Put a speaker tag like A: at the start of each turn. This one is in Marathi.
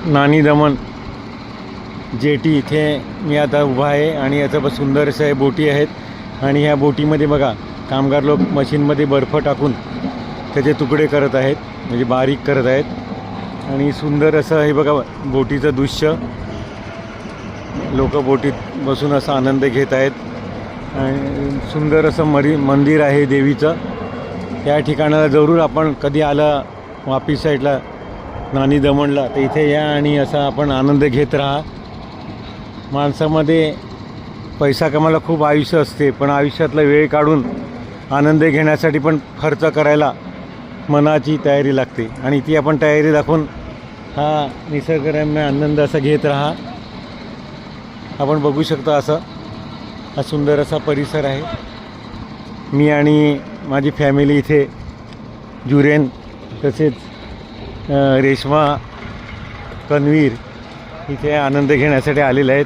A: नानी दमन जेटी इथे मी आता उभा आहे आणि याचं सुंदर असं हे बोटी आहेत आणि ह्या बोटीमध्ये बघा कामगार लोक मशीनमध्ये बर्फ टाकून त्याचे तुकडे करत आहेत, म्हणजे बारीक करत आहेत आणि सुंदर असं हे बघा बोटीचं दृश्य. लोक बोटीत बसून असा आनंद घेत आहेत आणि सुंदर असं मंदिर आहे देवीचं. त्या ठिकाणाला जरूर आपण कधी आला वापी साईडला नानी दमनला तर इथे या आणि असा आपण आनंद घेत राहा. माणसामध्ये पैसा कमायला खूप आयुष्य असते, पण आयुष्यातला वेळ काढून आनंद घेण्यासाठी पण खर्च करायला मनाची तयारी लागते आणि ती आपण तयारी दाखवून हा निसर्गरम्य आनंद असा घेत राहा. आपण बघू शकता असा हा सुंदर असा परिसर आहे. मी आणि माझी फॅमिली इथे जुरेन तसेच रेश्मा कन्वीर इथे आनंद घेण्यासाठी आलेले आहेत.